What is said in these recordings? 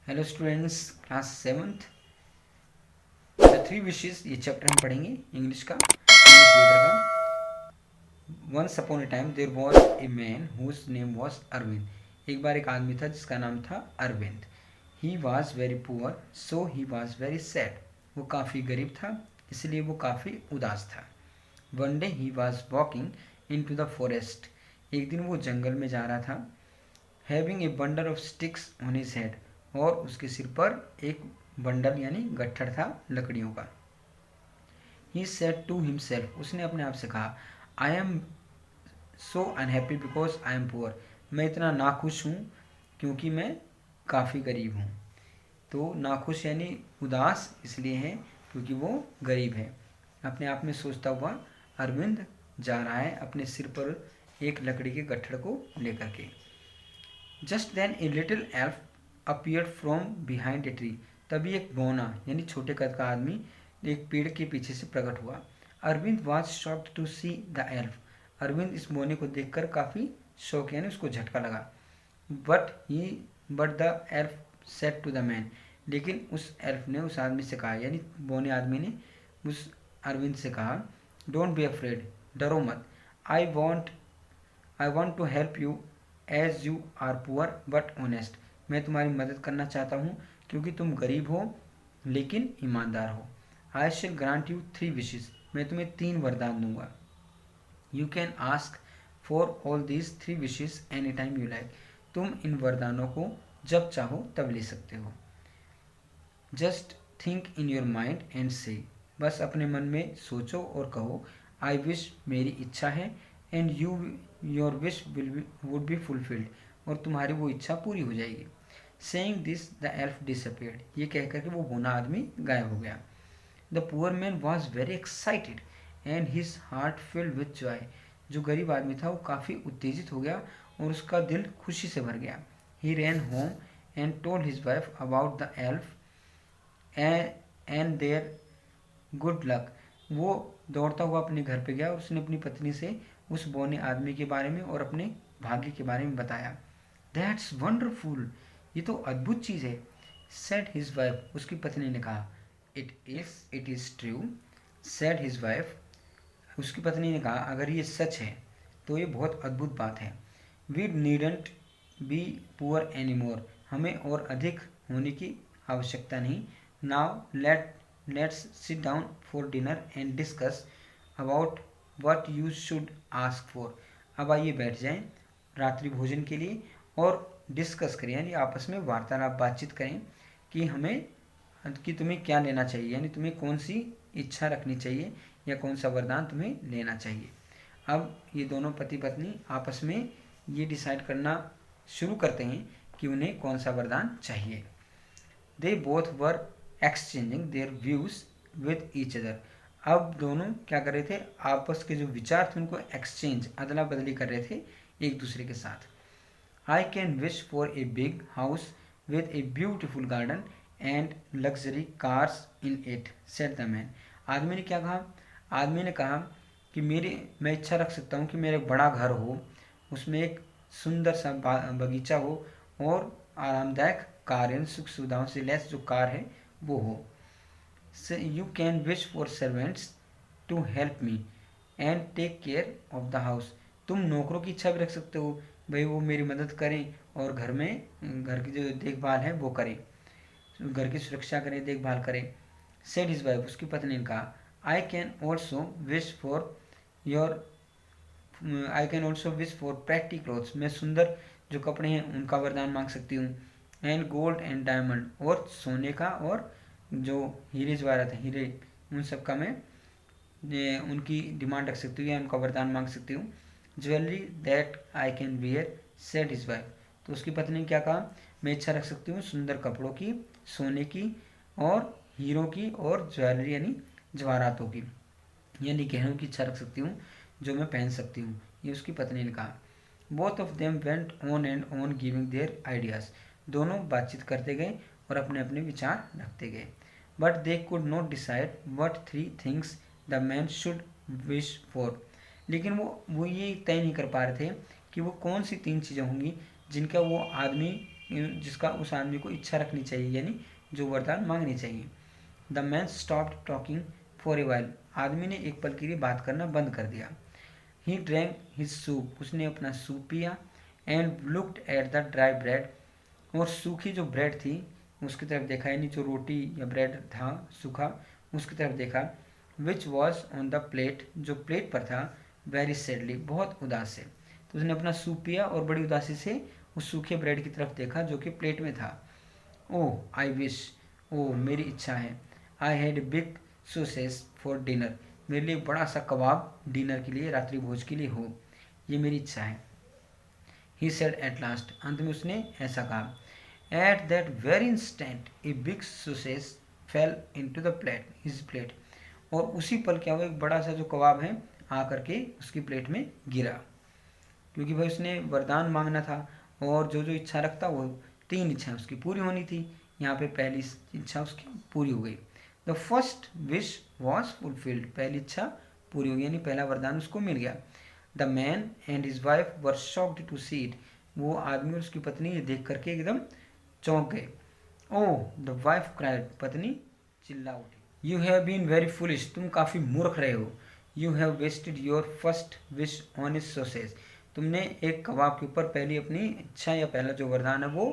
Hello students, class 7th the three wishes, ये chapter हम पढ़ेंगे इंग्लिश का, इंग्लिश रीडर का। Once upon a time there was a man whose name was Arvind. एक बार एक आदमी था जिसका नाम था Arvind. He was very poor so he was very sad. वो काफ़ी गरीब था इसलिए वो काफ़ी उदास था। One day he was walking into the forest. एक दिन वो जंगल में जा रहा था। Having a bundle of sticks on his head, और उसके सिर पर एक बंडल यानी गट्ठर था लकड़ियों का। ही सेड टू हिमसेल्फ, उसने अपने आप से कहा, I am so unhappy because I am poor. मैं इतना नाखुश हूँ क्योंकि मैं काफ़ी गरीब हूँ। तो नाखुश यानी उदास इसलिए है क्योंकि वो गरीब है। अपने आप में सोचता हुआ अरविंद जा रहा है अपने सिर पर एक लकड़ी के गट्ठर को लेकर के। Just then a little elf appeared from behind a tree. तभी एक बौना यानी छोटे कद का आदमी एक पेड़ के पीछे से प्रकट हुआ। Arvind was shocked to see the elf. Arvind इस बौने को देखकर काफ़ी शौक यानी उसको झटका लगा। But the elf said to the man, लेकिन उस एल्फ ने उस आदमी से कहा, यानी बौने आदमी ने उस अरविंद से कहा, डोंट बी अफ्रेड, डरो मत। I want to help you as you are poor but honest. मैं तुम्हारी मदद करना चाहता हूँ क्योंकि तुम गरीब हो लेकिन ईमानदार हो। आई शेल ग्रांट यू 3 विशेस, मैं तुम्हें 3 वरदान दूंगा। You can ask for all these 3 wishes any time you like. तुम इन वरदानों को जब चाहो तब ले सकते हो। Just think in your mind and से, बस अपने मन में सोचो और कहो, आई विश, मेरी इच्छा है, and your wish would be fulfilled, और तुम्हारी वो इच्छा पूरी हो जाएगी। Saying this the elf disappeared, ये कहकर के वो बौना आदमी गायब हो गया। The poor man was very excited and his heart filled with Joy. जो गरीब आदमी था वो काफ़ी उत्तेजित हो गया और उसका दिल खुशी से भर गया। He ran home and told his wife about the elf and their good luck. वो दौड़ता हुआ अपने घर पे गया और उसने अपनी पत्नी से उस बौने आदमी के बारे में और अपने भाग्य के बारे में बताया। दैट्स वंडरफुल, ये तो अद्भुत चीज़ है। सेड हिज वाइफ, उसकी पत्नी ने कहा। It is true, said his wife, उसकी पत्नी ने कहा, अगर ये सच है तो ये बहुत अद्भुत बात है। We needn't be poor any more, हमें और अधिक होने की आवश्यकता नहीं। Now let's sit down for dinner and discuss about what you should ask for. अब आइए बैठ जाएं रात्रि भोजन के लिए और डिस्कस करें, यानी आपस में वार्तालाप बातचीत करें कि तुम्हें क्या लेना चाहिए, यानी तुम्हें कौन सी इच्छा रखनी चाहिए या कौन सा वरदान तुम्हें लेना चाहिए। अब ये दोनों पति पत्नी आपस में ये डिसाइड करना शुरू करते हैं कि उन्हें कौन सा वरदान चाहिए। दे both were exchanging their views with each other. अब दोनों क्या कर रहे थे, आपस के जो विचार थे उनको एक्सचेंज, अदला बदली कर रहे थे एक दूसरे के साथ। आई can wish for a big house with a beautiful garden and luxury cars in it, said the man. आदमी ने क्या कहा, आदमी ने कहा कि मैं इच्छा रख सकता हूँ कि मेरा एक बड़ा घर हो, उसमें एक सुंदर सा बगीचा हो और आरामदायक कार यानी सुख सुविधाओं से लैस जो कार है वो हो। You can wish for servants to help me and take care of the house. तुम नौकरों की इच्छा भी रख सकते हो, भाई वो मेरी मदद करें और घर की जो देखभाल है वो करें, घर की सुरक्षा करें, देखभाल करें। सेड हिज वाइफ, उसकी पत्नी ने कहा, I can also wish for pretty clothes. मैं सुंदर जो कपड़े हैं उनका वरदान मांग सकती हूँ। एंड गोल्ड एंड डायमंड, और सोने का और जो हीरे जवाहरात हैं हीरे, उन सब का मैं उनकी डिमांड रख सकती हूँ या उनका वरदान मांग सकती हूँ। Jewellery that I can wear, said his wife. तो उसकी पत्नी ने क्या कहा, मैं इच्छा रख सकती हूँ सुंदर कपड़ों की, सोने की और हीरों की और ज्वेलरी यानी जवाहरातों की, यानी गहनों की इच्छा रख सकती हूँ जो मैं पहन सकती हूँ, ये उसकी पत्नी ने कहा। Both of them went on and on giving their ideas. दोनों बातचीत करते गए और अपने अपने विचार रखते गए। But they could not decide what 3 things the man should wish for. लेकिन वो ये तय नहीं कर पा रहे थे कि वो कौन सी 3 चीज़ें होंगी जिनका वो आदमी जिसका उस आदमी को इच्छा रखनी चाहिए, यानी जो वरदान मांगनी चाहिए। The man stopped talking for a while, आदमी ने एक पल के लिए बात करना बंद कर दिया। ही ड्रैंक हिज सूप, उसने अपना सूप पिया। And looked at the dry bread, और सूखी जो ब्रेड थी उसकी तरफ देखा, यानी जो रोटी या ब्रेड था सूखा उसकी तरफ देखा। Which was on the plate, जो प्लेट पर था। वेरी सैडली, बहुत उदास से। तो उसने अपना सूप पिया और बड़ी उदासी से उस सूखे ब्रेड की तरफ देखा जो कि प्लेट में था। ओह आई विश, ओह मेरी इच्छा है। I had big sausage for dinner, मेरे लिए बड़ा सा कबाब डिनर के लिए, रात्रि भोज के लिए हो, ये मेरी इच्छा है। ही सेड एट लास्ट, अंत में उसने ऐसा कहा। At that very instant a big sausage fail into the plate, his plate, और उसी पल क्या हुआ, एक बड़ा सा जो कबाब है आकर के उसकी प्लेट में गिरा। क्योंकि भाई उसने वरदान मांगना था और जो जो इच्छा रखता वो 3 इच्छाएं उसकी पूरी होनी थी। यहाँ पे पहली इच्छा उसकी पूरी हो गई। The first wish was fulfilled, पहली इच्छा पूरी हो गई, यानी पहला वरदान उसको मिल गया। The man and his wife were shocked to see it, वो आदमी और उसकी पत्नी ये देख करके एकदम चौंक गए। ओह द वाइफ क्राइड, पत्नी चिल्ला उठी। You have been very foolish, तुम काफ़ी मूर्ख रहे हो। You have wasted your first wish on is sausage, तुमने एक कबाब के ऊपर पहली अपनी इच्छा या पहला जो वरदान है वो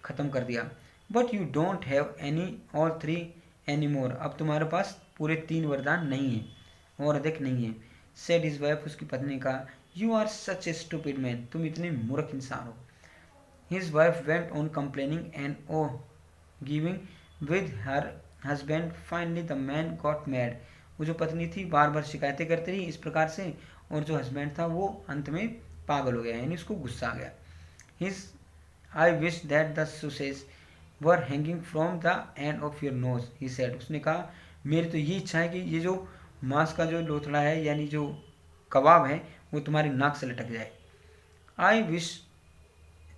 ख़त्म कर दिया। But you don't have any all 3 any मोर, अब तुम्हारे पास पूरे 3 वरदान नहीं है और अधिक नहीं है। सेड हिज वाइफ, उसकी पत्नी का। You are such a stupid man, तुम इतने मूर्ख इंसान हो। His wife went on complaining and oh giving with her husband, finally the man got mad, वो जो पत्नी थी बार बार शिकायतें करती रही इस प्रकार से, और जो हस्बैंड था वो अंत में पागल हो गया, यानी उसको गुस्सा आ गया। His I wish that the sausage were hanging from the end of your nose, he said, उसने कहा मेरी तो ये इच्छा है कि ये जो मांस का जो लोथड़ा है यानी जो कबाब है वो तुम्हारी नाक से लटक जाए। I wish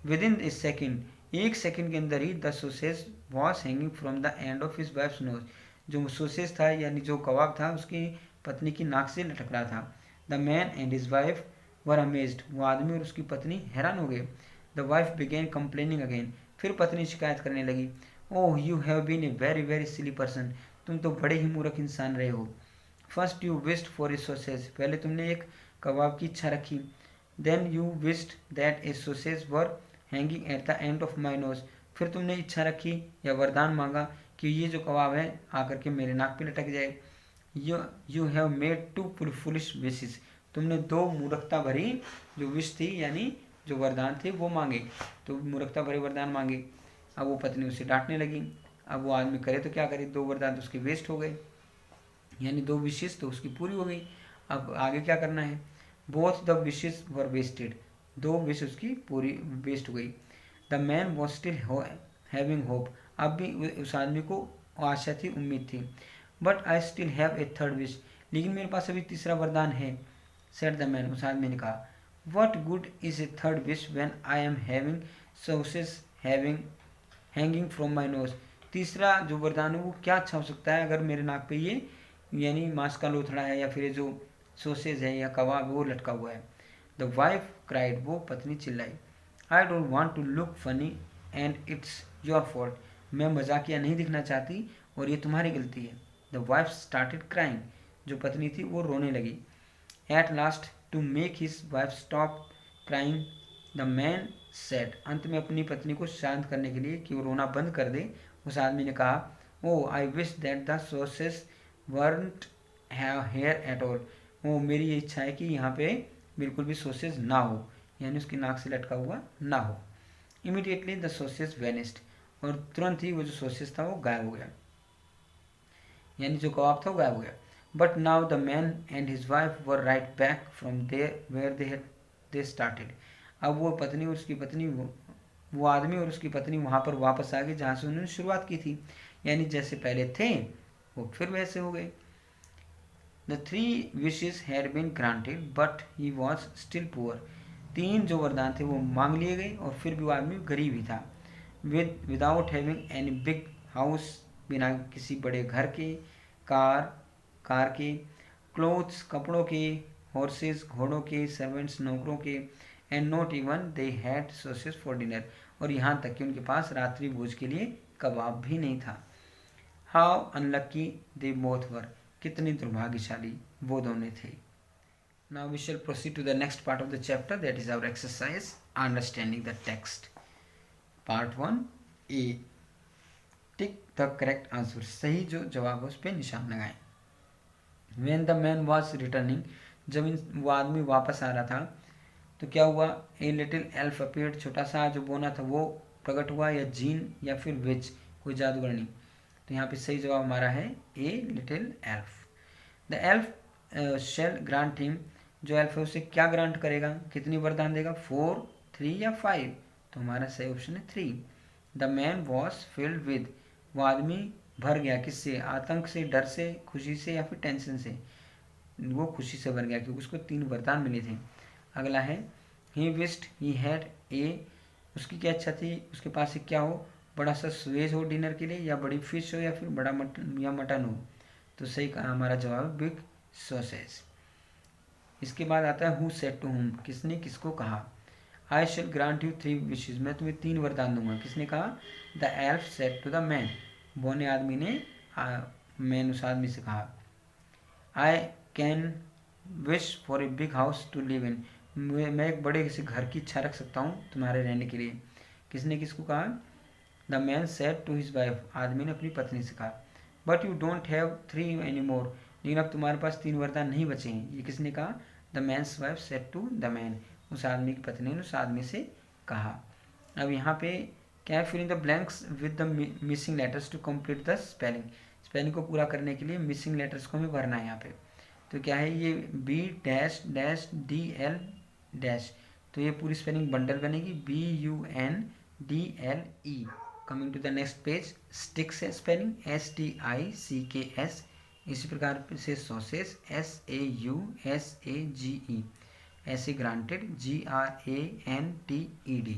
within a second, 1 second के अंदर ही the sausage was hanging from the end of his wife's nose, जो सॉसेज था यानी जो कबाब था उसकी पत्नी की नाक से लटक रहा था। The man and his wife were amazed, वो आदमी और उसकी पत्नी हैरान हो गए। The wife began complaining again, फिर पत्नी शिकायत करने लगी। Oh you have been a very very silly person, तुम तो बड़े ही मूर्ख इंसान रहे हो। First you wished for a sausage, पहले तुमने एक कबाब की इच्छा रखी। Then you wished that a sausage were hanging at the end of my nose, फिर तुमने इच्छा रखी या वरदान मांगा कि ये जो कबाब है आकर के मेरे नाक पे लटक जाए। You have made 2 foolish wishes, तुमने 2 मूर्खता भरी जो विश थी यानी जो वरदान थे वो मांगे, तो मूर्खता भरे वरदान मांगे। अब वो पत्नी उसे डांटने लगी। अब वो आदमी करे तो क्या करे, 2 वरदान तो उसके वेस्ट हो गए, यानी 2 विशेष तो उसकी पूरी हो गई। अब आगे क्या करना है, both the wishes were wasted, 2 wish उसकी पूरी वेस्ट हो गई। The man was still having hope, अब भी उस आदमी को आशा थी, उम्मीद थी। But I still have a third wish, लेकिन मेरे पास अभी तीसरा वरदान है। सेड द मैन, उस आदमी ने कहा। What good is a third wish when I am having sausage hanging from my nose, तीसरा जो वरदान है वो क्या अच्छा हो सकता है अगर मेरे नाक पे ये यानी मांस का लोथड़ा है या फिर जो सॉसेज है या कबाब वो लटका हुआ है। द वाइफ क्राइड, वो पत्नी चिल्लाई। I don't want to look funny and it's your fault, मैं मजाकिया नहीं दिखना चाहती और ये तुम्हारी गलती है। द वाइफ स्टार्टेड क्राइंग, जो पत्नी थी वो रोने लगी। At last to make his wife stop crying the man said, अंत में अपनी पत्नी को शांत करने के लिए कि वो रोना बंद कर दे, उस आदमी ने कहा। Oh I wish that the sausage weren't have here at all, वो मेरी ये इच्छा है कि यहाँ पे बिल्कुल भी सॉसेज ना हो, यानी उसकी नाक से लटका हुआ ना हो। इमीडिएटली द सॉसेज वेनिस्ड, और तुरंत ही वो जो सॉसेज था वो गायब हो गया, यानी जो कबाब था वो गायब हो गया। But now the man and his wife were right back from there where they started, अब वो पत्नी और उसकी पत्नी वो आदमी और उसकी पत्नी वहाँ पर वापस आ गए जहाँ से उन्होंने शुरुआत की थी, यानी जैसे पहले थे वो फिर वैसे हो गए। The 3 wishes had been granted but he was still poor, 3 जो वरदान थे वो मांग लिए गए और फिर भी वो आदमी गरीब ही था। Without having any big house, बिना किसी बड़े घर के, कार के, क्लोथ्स कपड़ों के, हॉर्सेस घोड़ों के, सर्वेंट्स नौकरों के, and not even they had sausage for dinner, और यहाँ तक कि उनके पास रात्रि भोज के लिए कबाब भी नहीं था। How unlucky they both were, कितनी दुर्भाग्यशाली वो दोनों थे। Now we shall proceed to the next part of the chapter, that is our exercise understanding the text. Part 1 A, tick the correct answer, सही जो जवाब है उस पर निशान लगाएं। When the man was returning, जब वो आदमी वापस आ रहा था तो क्या हुआ, ए लिटिल एल्फ अपीयर्ड, छोटा सा जो बोना था वो प्रकट हुआ, या जीन या फिर विच, कोई जादूगरनी। तो यहाँ पे सही जवाब हमारा है a little elf. The elf shall grant him, जो एल्फ है उसे क्या ग्रांट करेगा, कितनी वरदान देगा, 4, 3 या 5, तो हमारा सही ऑप्शन है 3। The man was filled with, वो आदमी भर गया किससे, आतंक से, डर से, खुशी से या फिर टेंशन से। वो खुशी से भर गया क्योंकि उसको 3 वरदान मिले थे। अगला है he wished he had a, उसकी क्या इच्छा थी, उसके पास एक क्या हो, बड़ा सा स्वेज हो डिनर के लिए, या बड़ी फिश हो, या फिर बड़ा मटन या मटन हो। तो सही हमारा जवाब है बिग सॉसेज। इसके बाद आता है हु सेड टू हुम, किसने किसको कहा। I shall grant you 3 wishes, मैं तुम्हें 3 वरदान दूंगा, किसने कहा, the elf said to the man, बोने आदमी ने मैन उस आदमी से कहा। I can wish for a big house to live in, मैं एक बड़े से घर की इच्छा रख सकता हूँ तुम्हारे रहने के लिए, किसने किसको कहा, the man said to his wife, आदमी ने अपनी पत्नी से कहा। But you don't have 3 any more, लेकिन अब तुम्हारे पास 3 वरदान नहीं बचे हैं, ये किसने कहा, the man's wife said to the man, उस आदमी की पत्नी ने उस आदमी से कहा। अब यहाँ पे क्या है, filling the blanks with the missing letters to complete the spelling, spelling को पूरा करने के लिए मिसिंग लेटर्स को हमें भरना है यहाँ पे। तो क्या है ये B dash dash D L dash, तो ये पूरी स्पेलिंग बंडल बनेगी BUNDLE। Coming to the next page, sticks है स्पेलिंग STICKS, इसी प्रकार से सॉसेज SAUSAGE, ऐसे ग्रांटेड GRANTED,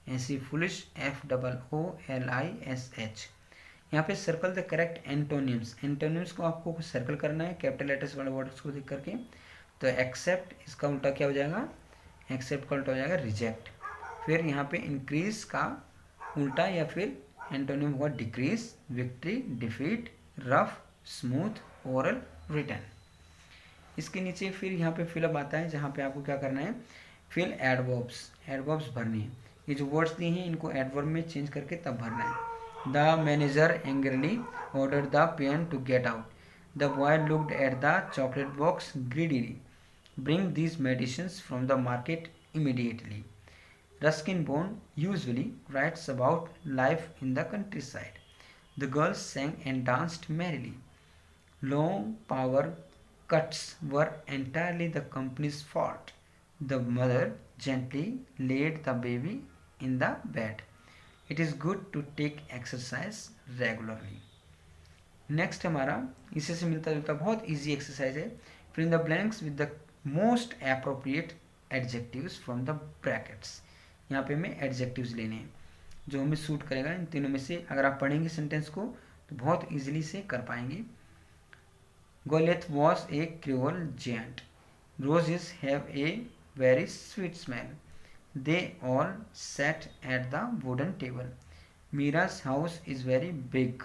ऐसे फुलिश FOOLISH। यहाँ पे circle the correct antonyms, antonyms को आपको सर्कल करना है कैपिटल लेटर्स वाले वर्ड्स को देख करके। तो एक्सेप्ट, इसका उल्टा क्या हो जाएगा, एक्सेप्ट का उल्टा हो जाएगा रिजेक्ट। फिर यहाँ पे इंक्रीज का उल्टा या फिर एंटोनिम होगा decrease, victory, defeat, rough, smooth, oral, return. इसके नीचे फिर यहाँ पे फिलअप आता है, जहाँ पे आपको क्या करना है, फिल एडवर्ब्स, एडवर्ब्स भरने हैं। ये जो वर्ड्स दिए हैं इनको एडवर्ब में चेंज करके तब भरना है। The manager angrily order the peon to get out, the boy looked at the chocolate box greedily, bring these medicines from the market immediately. Ruskin Bond usually writes about life in the countryside. The girls sang and danced merrily. Long power cuts were entirely the company's fault. The mother gently laid the baby in the bed. It is good to take exercise regularly. Next हमारा इसी से मिलता जुलता बहुत easy exercise है. Fill in the blanks with the most appropriate adjectives from the brackets. यहाँ पे हमें एडजेक्टिव्स लेने हैं जो हमें सूट करेगा इन तीनों में से। अगर आप पढ़ेंगे सेंटेंस को तो बहुत इजीली से कर पाएंगे। Goliath was a cruel giant, roses have a very sweet smell, they all sat at the wooden table, मीरा's house is very big,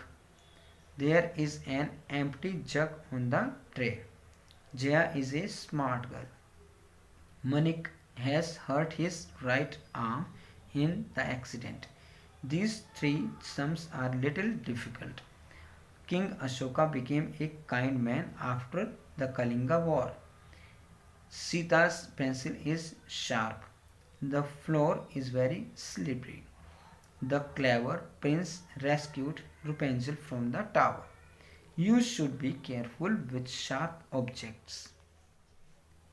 there is an empty jug on the tray, Jaya is a smart girl, Manik has hurt his right arm in the accident. These 3 sums are little difficult. King Ashoka became a kind man after the Kalinga War. Sita's pencil is sharp. The floor is very slippery. The clever prince rescued Rapunzel from the tower. You should be careful with sharp objects.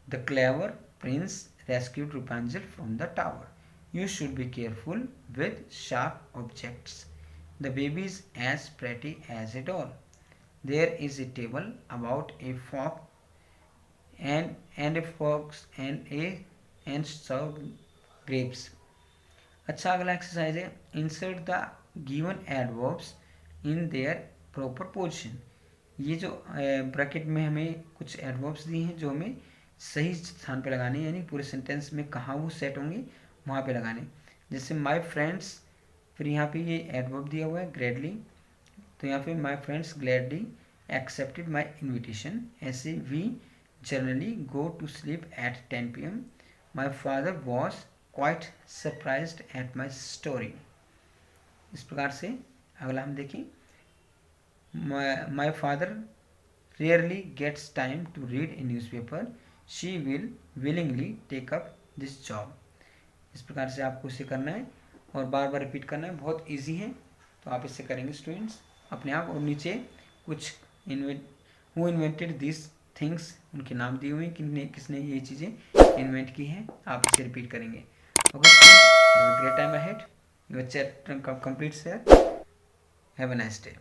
The clever prince rescued Rapunzel from the tower. You should be careful with sharp objects. The baby is as pretty as a doll. There is a table about a fox and a fox and served grapes. अच्छा, अगला exercise है insert the given adverbs in their proper position. ये जो bracket में हमें कुछ adverbs दिए हैं जो हमें सही स्थान पे लगाने, यानी पूरे सेंटेंस में कहाँ वो सेट होंगे वहाँ पे लगाने। जैसे माई फ्रेंड्स, फिर यहाँ पे ये एडवर्ब दिया हुआ है ग्लैडली, तो यहाँ पे my friends gladly accepted my invitation. ऐसे we generally go to sleep at 10 PM। My father was quite surprised at my story. इस प्रकार से अगला हम देखें, my father rarely gets time to read a newspaper, she will willingly take up this job. इस प्रकार से आपको इसे करना है और बार बार रिपीट करना है, बहुत इजी है, तो आप इसे करेंगे स्टूडेंट्स अपने आप। और नीचे कुछ हु इन्वेंटेड दिस थिंग्स, उनके नाम दिए हुए हैं, किसने ये चीज़ें इन्वेंट की हैं, आप इसे रिपीट करेंगे। Okay students, have a great time ahead, your chapter completes here, have a nice day.